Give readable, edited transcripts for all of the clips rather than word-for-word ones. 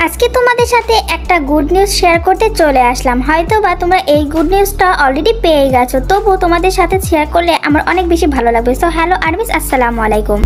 আজকে তোমাদের সাথে একটা গুড নিউজ শেয়ার করতে চলে আসলাম। হয়তোবা তোমরা এই গুড নিউজটা অলরেডি পেয়ে গেছো, তবুও তোমাদের সাথে শেয়ার করলে আমার অনেক বেশি ভালো লাগবে। সো হ্যালো আর্মিস, আসসালামু আলাইকুম।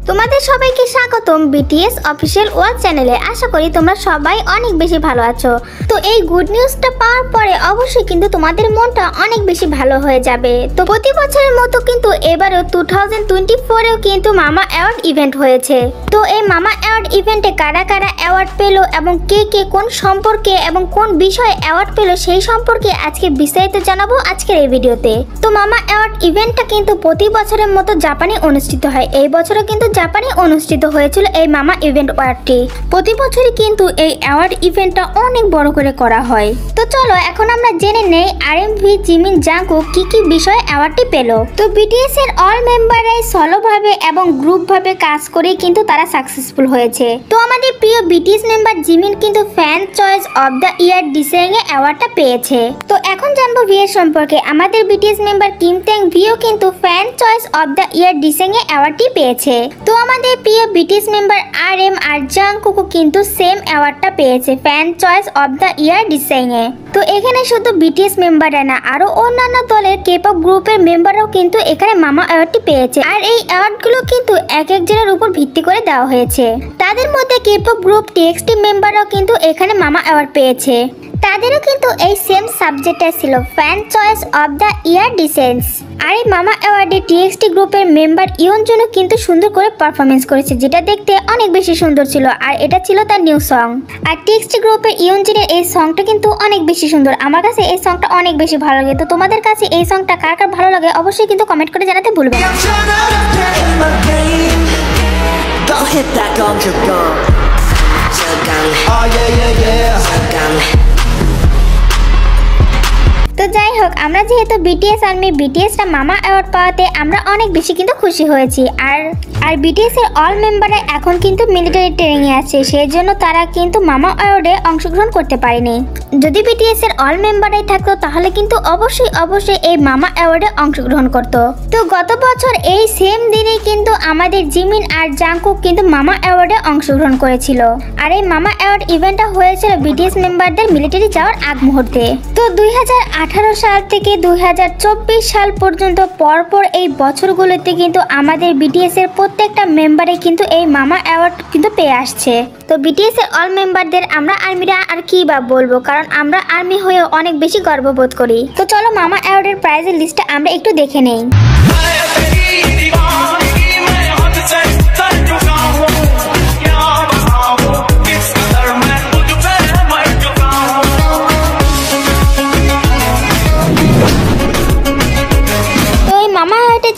তোমাদের সবাইকে স্বাগতম বিটিএস অফিসিয়াল ওয়ার্ল্ড চ্যানেলে। আশা করি তোমরা সবাই অনেক বেশি ভালো আছো। তো এই গুড নিউজটা পাওয়ার পরে অবশ্যই কিন্তু তোমাদের মনটা অনেক বেশি ভালো হয়ে যাবে। তো প্রতি বছরের মতো কিন্তু এবারেও 2024-এও কিন্তু মামা অ্যাওয়ার্ড ইভেন্ট হয়েছে। তো এই মামা অ্যাওয়ার্ড ইভেন্টে কারা কারা অ্যাওয়ার্ড পেলো এবং কে কে কোন সম্পর্কে এবং কোন বিষয়ে অ্যাওয়ার্ড পেলো সেই সম্পর্কে আজকে বিস্তারিত জানাবো আজকের এই ভিডিওতে। তো মামা অ্যাওয়ার্ড ইভেন্টটা কিন্তু প্রতি বছরের মতো জাপানে অনুষ্ঠিত হয়। এই বছরও কিন্তু জাপানে অনুষ্ঠিত হয়েছিল এই মামা ইভেন্ট অ্যাওয়ার্ডটি। প্রতি বছরই কিন্তু এই অ্যাওয়ার্ড ইভেন্টটা অনেক বড় করে করা হয়। তো চলো এখন আমরা জেনে নেই আরএমভি, জিমিন, জাংকুক কি কি বিষয়ে অ্যাওয়ার্ডটি পেল। তো বিটিএস এর অল মেম্বাররাই সলো ভাবে এবং গ্রুপ ভাবে কাজ করে কিন্তু তারা সাকসেসফুল হয়েছে। তো আমাদের প্রিয় বিটিএস মেম্বার জিমিন কিন্তু fan choice of the year design এ অ্যাওয়ার্ডটা পেয়েছে। তো এখন জানবো ভিএ সম্পর্কে। আমাদের বিটিএস মেম্বার কিম ট্যাং ভিও কিন্তু fan choice of the year design এ অ্যাওয়ার্ডটি পেয়েছে। তো আমাদের প্রিয় বিটিএস মেম্বার আরএম আর জাংকুকও কিন্তু সেম অ্যাওয়ার্ডটা পেয়েছে fan choice of the year ডিজাইনে। তো এখানে শুধু বিটিএস মেম্বাররা না, আরো অন্যান্য দলের কেপপ গ্রুপের মেম্বাররাও কিন্তু এখানে মামা অ্যাওয়ার্ডটি পেয়েছে। আর এই অ্যাওয়ার্ডগুলো কিন্তু এক এক জনের উপর ভিত্তি করে দেওয়া হয়েছে। তাদের মধ্যে কেপপ গ্রুপ টিএক্সটি মেম্বাররাও কিন্তু এখানে মামা অ্যাওয়ার্ড পেয়েছে। তাদেরও কিন্তু এই সেম সাবজেক্টটা ছিল fan choice of the year ডিসেন্স। আর এই মামা অ্যাওয়ার্ডে টিএক্সটি গ্রুপের মেম্বার ইয়নজুনও কিন্তু সুন্দর করে পারফরমেন্স করেছে, যেটা দেখতে অনেক বেশি সুন্দর ছিল। আর এটা ছিল তার নিউ সং। আর টিএক্সটি গ্রুপের ইয়নজুনের এই সংটা কিন্তু অনেক বেশি সুন্দর। আমার কাছে এই সংটা অনেক বেশি ভালো লাগে। তো তোমাদের কাছে এই সংটা কার কার ভালো লাগে অবশ্যই কিন্তু কমেন্ট করে জানাতে ভুলবে না। তো যাই হোক, আমরা যেহেতু বিটিএস আর্মি, বিটিএসটা মামা অ্যাওয়ার্ড পাওয়াতে আমরা অনেক বেশি কিন্তু খুশি হয়েছি। আর বিটিএস এর অল মেম্বাররা এখন কিন্তু মিলিটারি ট্রেনিংয়ে আছে, সেই জন্য তারা কিন্তু মামা অ্যাওয়ার্ডে অংশগ্রহণ করতে পারেনি। যদি বিটিএস এর অল মেম্বাররাই থাকতো তাহলে কিন্তু অবশ্যই এই মামা অ্যাওয়ার্ডে অংশগ্রহণ করত। তো গত বছর এই সেম দিনেই কিন্তু আমাদের জিমিন আর জাংকুক কিন্তু মামা অ্যাওয়ার্ডে অংশগ্রহণ করেছিল। আর এই মামা অ্যাওয়ার্ড ইভেন্টটা হয়েছিল বিটিএস মেম্বারদের মিলিটারি যাওয়ার আগ মুহূর্তে। তো 2018 সাল থেকে 2024 সাল পর্যন্ত পরপর এই বছরগুলোতে কিন্তু আমাদের বিটিএস এর প্রত্যেকটা মেম্বারে কিন্তু এই মামা অ্যাওয়ার্ড কিন্তু পেয়ে আসছে। তো বিটিএস এর অল মেম্বারদের আমরা আর্মিরা আর কি বা বলবো, কারণ আমরা আর্মি হয়ে অনেক বেশি গর্ববোধ করি। তো চলো মামা অ্যাওয়ার্ডের প্রাইজের লিস্টটা আমরা একটু দেখে নেই।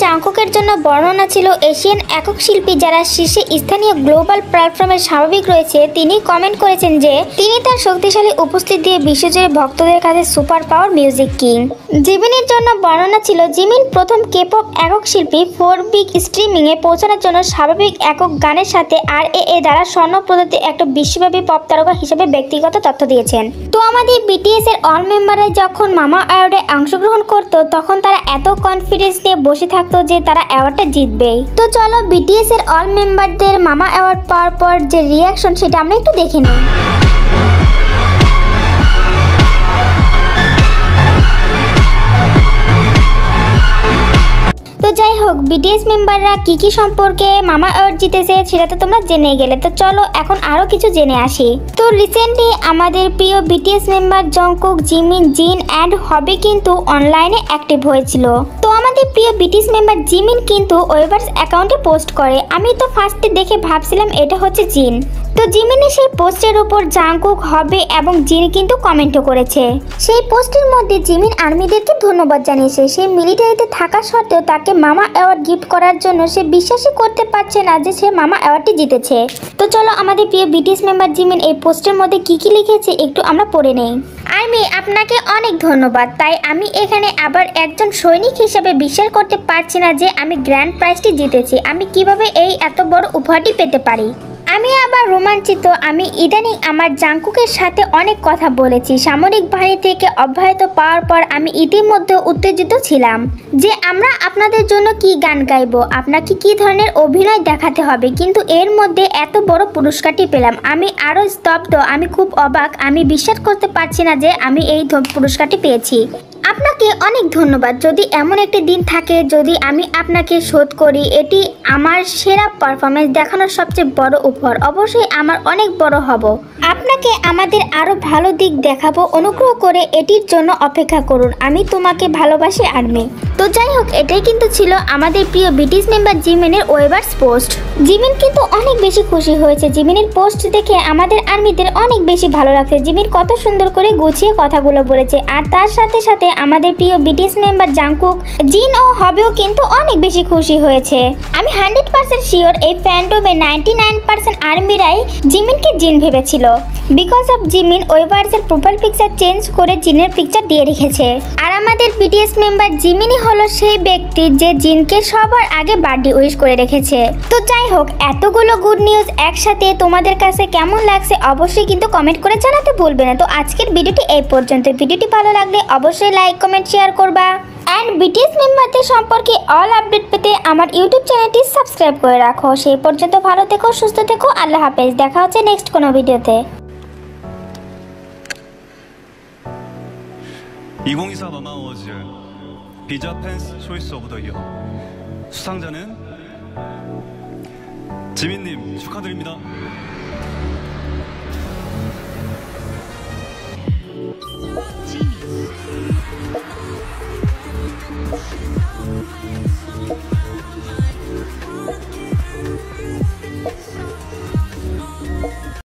জাংকুকের জন্য বর্ণনা ছিল এশিয়ান একক শিল্পী যারা শীর্ষে স্থানীয় গ্লোবাল প্ল্যাটফর্মে স্বাভাবিক রয়েছে। তিনি কমেন্ট করেছেন যে তিনি তার শক্তিশালী উপস্থিতি দিয়ে বিশ্বজুড়ে ভক্তদের কাছে সুপার পাওয়ার মিউজিক কিং। জিমিনের জন্য বর্ণনা ছিল জিমিন প্রথম কেপপ একক শিল্পী 4 বিগ স্ট্রিমিং এ পৌঁছানোর জন্য স্বাভাবিক একক গানের সাথে RAA দ্বারা স্বর্ণ প্রদত্ত একটা বিশ্বব্যাপী পপ তারকা হিসেবে ব্যক্তিগত তথ্য দিয়েছেন। তো আমাদের বিটিএস এর অল মেম্বাররা যখন মামা অ্যাওয়ার্ডে অংশগ্রহণ করতো তখন তারা এত কনফিডেন্স নিয়ে বসে থাকতো যে তারা অ্যাওয়ার্ডটা জিতবেই। তো চলো বিটিএস এর অল মেম্বারদের মামা অ্যাওয়ার্ড পাওয়ার পর যে রিয়াকশন সেটা আমরা একটু দেখে নিই। তো যাই হোক, বিটিএস মেম্বাররা কি কি সম্পর্কে মামা অ্যাওয়ার্ড জিতেছে সেটা তো তোমরা জেনে গেলে। তো চলো এখন আরো কিছু জেনে আসি। তো রিসেন্টলি আমাদের প্রিয় বিটিএস মেম্বার জংকুক, জিমিন, জিন অ্যান্ড হবি কিন্তু অনলাইনে অ্যাক্টিভ হয়েছিল। তো আমাদের প্রিয় বিটিএস মেম্বার জিমিন কিন্তু ওয়েভার্স অ্যাকাউন্টে পোস্ট করে। আমি তো ফার্স্টে দেখে ভাবছিলাম এটা হচ্ছে জিন। তো জিমিনের সেই পোস্টের উপর জাংকুক, হবি এবং জিন কিন্তু কমেন্টও করেছে। সেই পোস্টের মধ্যে জিমিন আর্মিদেরকে ধন্যবাদ জানিয়েছে। সে মিলিটারিতে থাকা সত্ত্বেও তাকে মামা অ্যাওয়ার্ড গিফট করার জন্য সে বিশ্বাসই করতে পারছে না যে সে মামা অ্যাওয়ার্ডটি জিতেছে। তো চলো আমাদের প্রিয় বিটিএস মেম্বার জিমিন এই পোস্টের মধ্যে কি কি লিখেছে একটু আমরা পড়ে নেই। আর্মি, আপনাকে অনেক ধন্যবাদ। তাই আমি এখানে আবার একজন সৈনিক হিসেবে বিশ্বাস করতে পারছি না যে আমি গ্র্যান্ড প্রাইজটি জিতেছি। আমি কিভাবে এই এত বড় উপহারটি পেতে পারি। আমি আবার রোমাঞ্চিত। আমি ইদানিং আমার জাংকুকের সাথে অনেক কথা বলেছি। সামরিক বাহিনী থেকে অব্যাহত পাওয়ার পর আমি ইতিমধ্যে উত্তেজিত ছিলাম যে আমরা আপনাদের জন্য কি গান গাইবো, আপনাকে কি ধরনের অভিনয় দেখাতে হবে, কিন্তু এর মধ্যে এত বড় পুরস্কারটি পেলাম। আমি আরো স্তব্ধ, আমি খুব অবাক। আমি বিশ্বাস করতে পারছি না যে আমি এই পুরস্কারটি পেয়েছি। আপনাকে অনেক ধন্যবাদ। যদি এমন একটি দিন থাকে যদি আমি আপনাকে শোধ করি, এটি আমার সেরা পারফরমেন্স দেখানোর সবচেয়ে বড় উপহার। অবশ্যই আমার অনেক বড় হব। আপনাকে আমাদের আরো ভালো দিক দেখাবো। অনুগ্রহ করে এটির জন্য অপেক্ষা করুন। আমি তোমাকে ভালোবাসি আর্মি। তো যাই হোক, এটাই কিন্তু ছিল আমাদের প্রিয় বিটিএস মেম্বার জিমিনের ওয়েভার্স পোস্ট। জিমিন কিন্তু অনেক বেশি খুশি হয়েছে। জিমিনের পোস্ট দেখে আমাদের আর্মিদের অনেক বেশি ভালো লাগছে। জিমিন কত সুন্দর করে গুছিয়ে কথাগুলো বলেছে। আর তার সাথে সাথে আমাদের প্রিয় বিটিএস মেম্বার জাংকুক, জিন ও হবেও কিন্তু অনেক বেশি খুশি হয়েছে। আমি 100% শিওর এই ফ্যান্ডমে 99% আর্মিরাই জিমিনকে জিন ভেবেছিল। বিকজ অফ জিমিন ওয়েভার্সের প্রোফাইল পিকচার চেঞ্জ করে জিনের পিকচার দিয়ে রেখেছে। আর আমাদের বিটিএস মেম্বার জিমিনই হলো সেই ব্যক্তি যে জিনকে সবার আগে বার্থডে উইশ করে রেখেছে। তো যাই হোক, এতগুলো গুড নিউজ একসাথে তোমাদের কাছে কেমন লাগছে অবশ্যই কিন্তু কমেন্ট করে জানাতে ভুলবে না। তো আজকের ভিডিওটি এই পর্যন্ত। ভিডিওটি ভালো লাগলে অবশ্যই লাইক কমেন্ট শেয়ার করবা। অ্যান্ড বিটিএস মেম্বারদের সম্পর্কে অল আপডেট পেতে আমার ইউটিউব চ্যানেলটি সাবস্ক্রাইব করে রাখো। সেই পর্যন্ত ভালো থেকো, সুস্থ থেকো। আল্লাহ হাফেজ। দেখা হচ্ছে নেক্সট কোনো ভিডিওতে। 2024 마마 어워즈 비자 팬스 초이스 오브 더 이어 수상자는 지민님 축하드립니다.